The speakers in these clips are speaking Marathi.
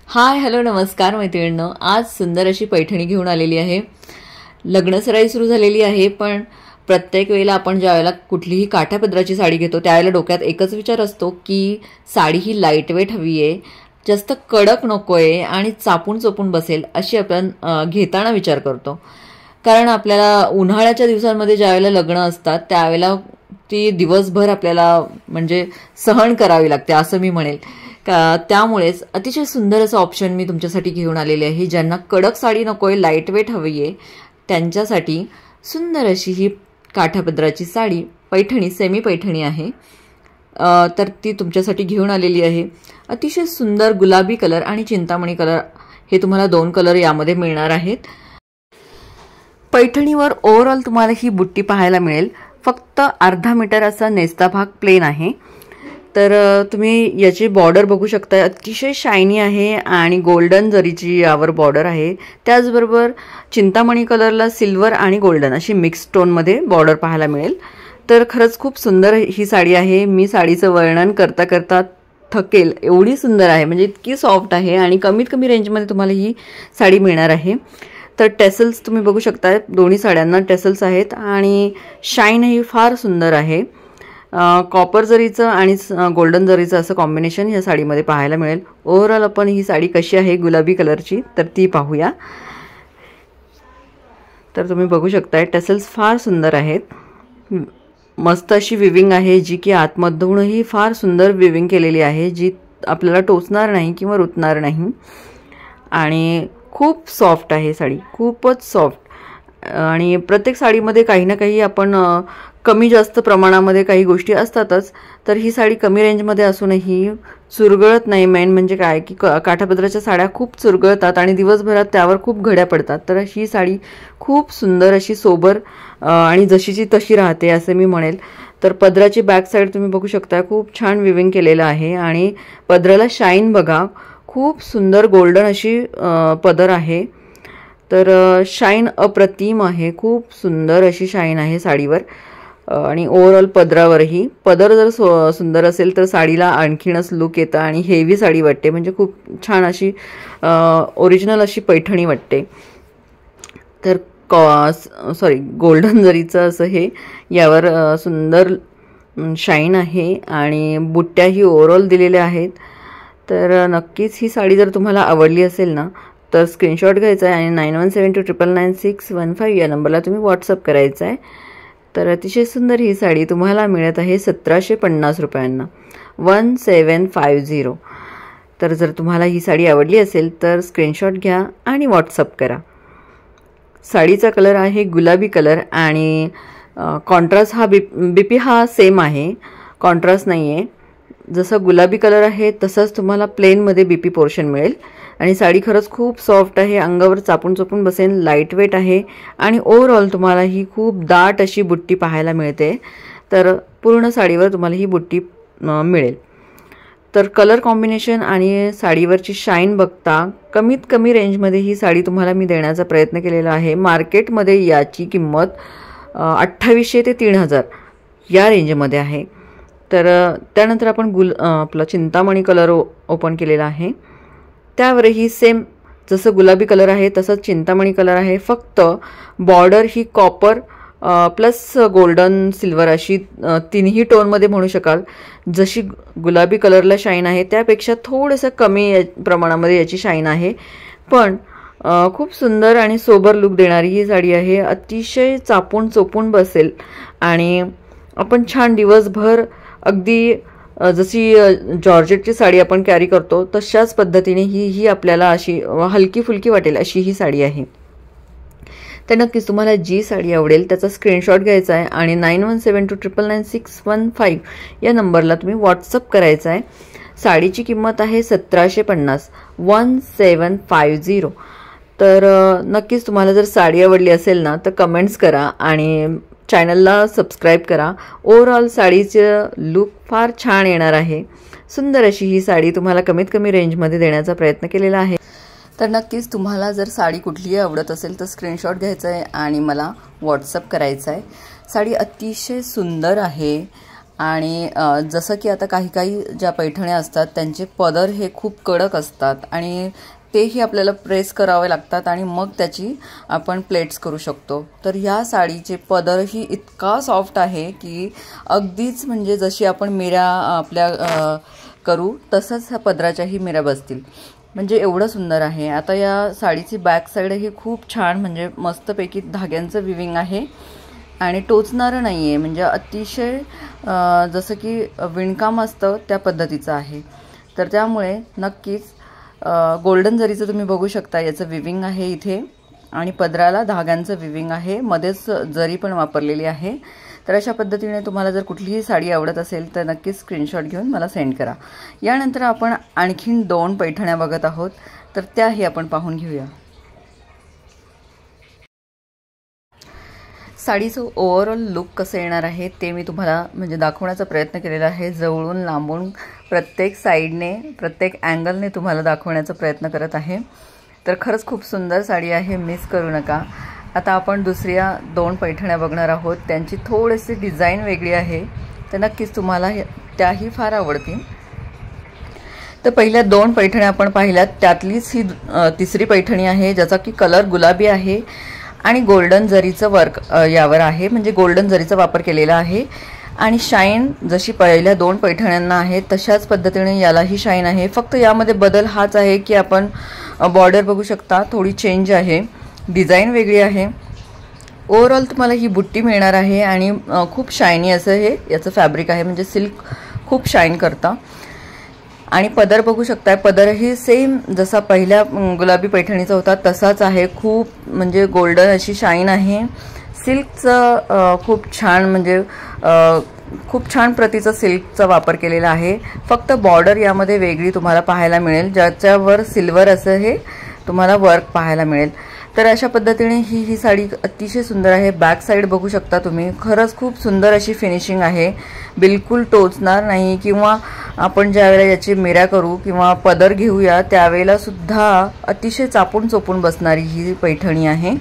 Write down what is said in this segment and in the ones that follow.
हाय हॅलो नमस्कार मैत्रिणींनो, आज सुंदर अशी पैठणी घेऊन आलेली आहे। लग्नसराई सुरू झालेली आहे, पण प्रत्येक वेळेला आपण ज्यावेळेला कुठलीही काठापदराची साडी घेतो त्यावेळेला डोक्यात एकच विचार असतो की साडी ही लाईट वेट हवी आहे, जास्त कडक नकोय आणि चापून चोपून बसेल अशी आपण घेताना विचार करतो। कारण आपल्याला उन्हाळ्याच्या दिवसांमध्ये ज्यावेळेला लग्न असतात त्यावेळेला ती दिवसभर आपल्याला म्हणजे सहन करावी लागते असं मी म्हणेल। त्यामुळेच अतिशय सुंदर असं ऑप्शन मी तुमच्यासाठी घेऊन आलेले आहे। ज्यांना कडक साडी नकोय, लाईट वेट हवी आहे, त्यांच्यासाठी सुंदर अशी ही काठापदराची साडी पैठणी, सेमी पैठणी आहे। तर ती तुमच्यासाठी घेऊन आलेली आहे। अतिशय सुंदर गुलाबी कलर आणि चिंतामणी कलर हे तुम्हाला दोन कलर यामध्ये मिळणार आहेत। पैठणीवर ओव्हरऑल तुम्हाला ही बुट्टी पाहायला मिळेल। फक्त अर्धा मीटर असा नेसता भाग प्लेन आहे। तर तुम्ही याची बॉर्डर बघू शकता, अतिशय शायनी आहे आणि गोल्डन जरीची यावर बॉर्डर आहे। त्याचबरोबर चिंतामणी कलरला सिल्वर आणि गोल्डन अशी मिक्स टोनमध्ये बॉर्डर पाहायला मिळेल। तर खरंच खूप सुंदर ही साडी आहे। मी साडीचं वर्णन करता करता थकेल एवढी सुंदर आहे, म्हणजे इतकी सॉफ्ट आहे आणि कमीत कमी रेंजमध्ये तुम्हाला ही साडी मिळणार आहे। तर टेसल्स तुम्ही बघू शकता, दोन्ही साड्यांना टेसल्स आहेत आणि शाईन ही फार सुंदर आहे। कॉपर जरीचं आणि गोल्डन जरीचं असं कॉम्बिनेशन या साडीमध्ये पाहायला मिळेल। ओव्हरऑल आपण ही साडी कशी आहे गुलाबी कलरची तर ती पाहूया। तर तुम्ही बघू शकताय टेसल्स फार सुंदर आहेत। मस्त अशी विविंग आहे जी की आतमधूनही फार सुंदर विविंग केलेली आहे, जी आपल्याला टोचणार नाही किंवा रुतणार नाही आणि खूप सॉफ्ट आहे साडी, खूपच सॉफ्ट। आणि प्रत्येक साडीमध्ये काही ना काही आपण कमी जास्त प्रमाणामध्ये काही गोष्टी असतातच। तर ही साडी कमी रेंजमध्ये असूनही चुरगळत नाही। मेन म्हणजे काय की काठापदराच्या साड्या खूप चुरगळतात आणि दिवसभरात त्यावर खूप घड्या पडतात। तर ही साडी खूप सुंदर अशी सोबर आणि जशीची तशी राहते असे मी म्हणेल। तर पदराची बॅक साईड तुम्ही बघू शकता, खूप छान विविंग केलेलं आहे आणि पदराला शाईन बघा, खूप सुंदर गोल्डन अशी पदर आहे। तर शाईन अप्रतिम आहे, खूप सुंदर अशी शाईन आहे साडीवर आणि ओव्हरऑल पदरावरही। पदर जर सुंदर असेल तर साडीला आणखीनच लुक येतं आणि हेवी साडी वाटते, म्हणजे खूप छान अशी ओरिजिनल अशी पैठणी वाटते। तर गोल्डन जरीचं असं हे यावर सुंदर शाईन आहे आणि बुट्ट्याही ओव्हरऑल दिलेल्या आहेत। तर नक्कीच ही साडी जर तुम्हाला आवडली असेल ना तर स्क्रीनशॉट घ्यायचा आहे आणि 9172999615 या नंबरला तुम्ही व्हॉट्सअप करायचा आहे। तर अतिशय सुंदर ही साडी तुम्हाला मिळत आहे 1750 रुपयांना, 1750। तर जर तुम्हाला ही साडी आवडली असेल तर स्क्रीनशॉट घ्या आणि व्हॉट्सअप करा। साडीचा कलर आहे गुलाबी कलर आणि कॉन्ट्रास्ट हा बीपी हा सेम आहे, कॉन्ट्रास्ट नाही आहे। जसं गुलाबी कलर आहे तसंच तुम्हाला प्लेनमध्ये बीपी पोर्शन मिळेल आणि साडी खरंच खूप सॉफ्ट आहे, अंगावर चापून चोपून बसेल, लाईट वेट आहे आणि ओव्हरऑल तुम्हाला ही खूप दाट अशी बुट्टी पाहायला मिळते। तर पूर्ण साडीवर तुम्हाला ही बुट्टी मिळेल। तर कलर कॉम्बिनेशन आणि साडीवरची शाईन बघता कमीत कमी रेंजमध्ये ही साडी तुम्हाला मी देण्याचा प्रयत्न केलेला आहे। मार्केटमध्ये याची किंमत 2800 ते 3000 या रेंजमध्ये आहे। तर त्यानंतर आपण आपला चिंतामणी कलर ओपन केलेला आहे, त्यावरही सेम जसं गुलाबी कलर आहे तसंच चिंतामणी कलर आहे। फक्त बॉर्डर ही कॉपर प्लस गोल्डन सिल्वर अशी तिन्ही टोनमध्ये म्हणू शकाल। जशी गुलाबी कलरला शाईन आहे त्यापेक्षा थोडंसं कमी प्रमाणामध्ये याची शाईन आहे, पण खूप सुंदर आणि सोबर लुक देणारी ही साडी आहे। अतिशय चापून चोपून बसेल आणि आपण छान दिवसभर अगदी जशी जॉर्जेटची साडी आपण कॅरी करतो तशाच पद्धतीने ही आपल्याला अशी हलकी फुलकी वाटेल अशी ही साडी आहे। तर नक्कीच तुम्हाला जी साडी आवडेल त्याचा स्क्रीनशॉट घ्यायचा आहे आणि 9172999615 या नंबरला तुम्ही व्हॉट्सअप करायचा आहे। साडीची किंमत आहे 1750, 1750। तर नक्कीच तुम्हाला जर साडी आवडली असेल ना तर कमेंट्स करा आणि चॅनलला सबस्क्राईब करा। ओव्हरऑल साडीचं लुक फार छान येणार आहे। सुंदर अशी ही साडी तुम्हाला कमीत कमी रेंजमध्ये देण्याचा प्रयत्न केलेला आहे। तर नक्कीच तुम्हाला जर साडी कुठलीही आवडत असेल तर स्क्रीनशॉट घ्यायचा आहे आणि मला व्हॉट्सअप करायचा आहे। साडी अतिशय सुंदर आहे आणि जसं की आता काही काही ज्या पैठण्या असतात त्यांचे पदर हे खूप कडक असतात आणि तेही आपल्याला प्रेस करावे लागतात आणि मग त्याची आपण प्लेट्स करू शकतो. तर ह्या साडीचे पदरही इतका सॉफ्ट आहे की अगदीच म्हणजे जशी आपण मिऱ्या आपल्या करू तसंच ह्या पदराच्याही मिऱ्या बसतील, म्हणजे एवढं सुंदर आहे. आता या साडीची बॅक साईड ही खूप छान म्हणजे मस्तपैकी धाग्यांचं विविंग आहे आणि टोचणारं नाही आहे, म्हणजे अतिशय जसं की विणकाम असतं त्या पद्धतीचं आहे. तर त्यामुळे नक्कीच गोल्डन जरीचं तुम्ही बघू शकता याचं विविंग आहे इथे आणि पदराला धाग्यांचं विविंग आहे, मध्येच जरी पण वापरलेली आहे. तर अशा पद्धतीने तुम्हाला जर कुठलीही साडी आवडत असेल तर नक्कीच स्क्रीनशॉट घेऊन मला सेंड करा. यानंतर आपण आणखीन 2 पैठण्या बघत आहोत, तर त्याही आपण पाहून घेऊया. साडीचं ओव्हरऑल लुक कसं येणार आहे ते मी तुम्हाला म्हणजे दाखवण्याचा प्रयत्न केलेला आहे. जवळून लांबून प्रत्येक साईडने प्रत्येक अँगलने तुम्हाला दाखवण्याचा प्रयत्न करत आहे. तर खरंच खूप सुंदर साडी आहे, मिस करू नका. आता आपण दुसऱ्या 2 पैठण्या बघणार आहोत. त्यांची थोडीशी डिझाईन वेगळी आहे, तर नक्कीच तुम्हाला त्याही फार आवडतील. तर पहिल्या 2 पैठण्या आपण पाहिल्यात, त्यातलीच ही तिसरी पैठणी आहे ज्याचा की कलर गुलाबी आहे आणि गोल्डन जरीचं वर्क यावर आहे, म्हणजे गोल्डन जरीचा वापर केलेला आहे आणि शाईन जशी पहिल्या 2 पैठण्यांना आहे तशाच पद्धतीने यालाही शाईन आहे. फक्त यामध्ये बदल हाच आहे की आपण बॉर्डर बघू शकता थोडी चेंज आहे, डिझाईन वेगळी आहे. ओव्हरऑल तुम्हाला ही बुट्टी मिळणार आहे आणि खूप शायनी असं हे याचं फॅब्रिक आहे, म्हणजे सिल्क खूप शाईन करतं. आणि पदर बघू शकताय, पदरही सेम जसा पहिल्या गुलाबी पैठणीचा होता तसाच आहे. खूप म्हणजे गोल्डन अशी शाईन आहे. सिल्कचं खूप छान म्हणजे खूप छान प्रतीचा सिल्कचा वापर केलेला आहे. फक्त बॉर्डर यामध्ये वेगळी तुम्हाला पाहायला मिळेल, ज्याच्यावर सिल्वर असं हे तुम्हाला वर्क पाहायला मिळेल. तर अशा पद्धतीने ही साडी अतिशय सुंदर आहे. बॅक साईड बघू शकता तुम्ही, खरंच खूप सुंदर अशी फिनिशिंग आहे, बिलकुल टोचणार नाही. किंवा आपण ज्यावेळेला याची मिऱ्या करू किंवा पदर घेऊया त्यावेळेला सुद्धा अतिशय चापून चोपून बसणारी ही पैठणी आहे.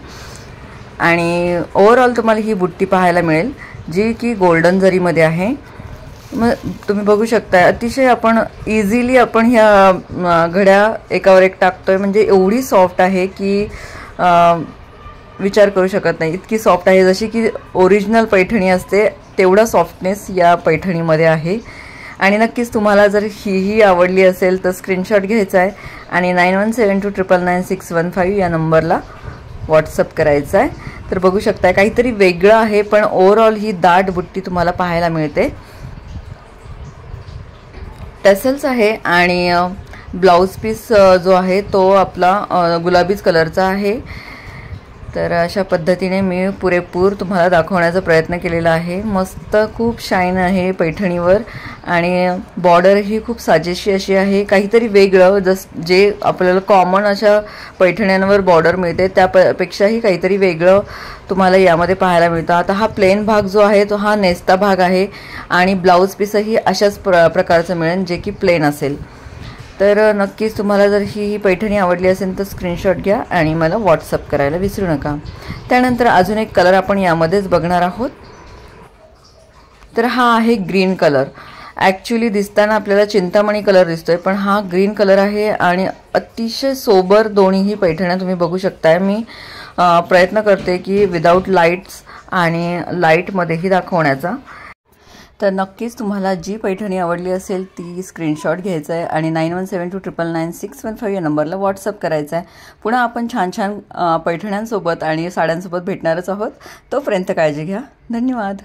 आणि ओव्हरऑल तुम्हाला ही बुट्टी पाहायला मिळेल जी की गोल्डन जरीमध्ये आहे. मग तुम्ही बघू शकता अतिशय आपण इझिली आपण ह्या घड्या एकावर एक टाकतोय, म्हणजे एवढी सॉफ्ट आहे की विचार करू शकत नाही, इतकी सॉफ्ट आहे. जशी की ओरिजिनल पैठणी असते तेवढा सॉफ्टनेस या पैठणीमध्ये आहे. आणि नक्कीच तुम्हाला जर ही आवडली असेल तर स्क्रीनशॉट घ्यायचा आहे आणि 9172999615 या नंबरला व्हॉट्सअप करायचा आहे. तर बघू शकता काहीतरी वेगळं आहे, पण ओव्हरऑल ही दाट बुट्टी तुम्हाला पाहायला मिळते. टॅसल्स आहे आणि ब्लाउज पीस जो आहे तो आपला गुलाबीच कलरचा आहे. तर अशा पद्धतीने मी पुरेपूर तुम्हाला दाखवण्याचा प्रयत्न केलेला आहे. मस्त खूप शाईन आहे पैठणीवर आणि बॉर्डर ही खूप साजेशी अशी आहे, काहीतरी वेगळं जे आपल्याला कॉमन अशा पैठण्यांवर बॉर्डर मिळते त्यापेक्षाही काहीतरी वेगळं तुम्हाला यामध्ये पाहायला मिळतं. आता हा प्लेन भाग जो आहे तो हा नेस्ता भाग आहे आणि ब्लाउज पीसही अशाच प्रकारचं मिळेल जे की प्लेन असेल. तर नक्कीच तुम्हाला जर ही पैठणी आवडली असेल तर स्क्रीनशॉट घ्या आणि मला व्हॉट्सअप करायला विसरू नका. त्यानंतर अजून एक कलर आपण यामध्येच बघणार आहोत. तर हा आहे ग्रीन कलर. ॲक्च्युली दिसताना आपल्याला चिंतामणी कलर दिसतोय, पण हा ग्रीन कलर आहे आणि अतिशय सोबर दोन्हीही पैठण्या तुम्ही बघू शकताय. मी प्रयत्न करते की विदाऊट लाईट्स आणि लाईटमध्येही दाखवण्याचा. तर नक्कीच तुम्हाला जी पैठणी आवडली असेल ती स्क्रीनशॉट घ्यायचा आहे आणि 9172999615 या नंबरला व्हॉट्सअप करायचा आहे. पुन्हा आपण छान छान पैठण्यांसोबत आणि साड्यांसोबत भेटणारच आहोत. तोपर्यंत काळजी घ्या. धन्यवाद.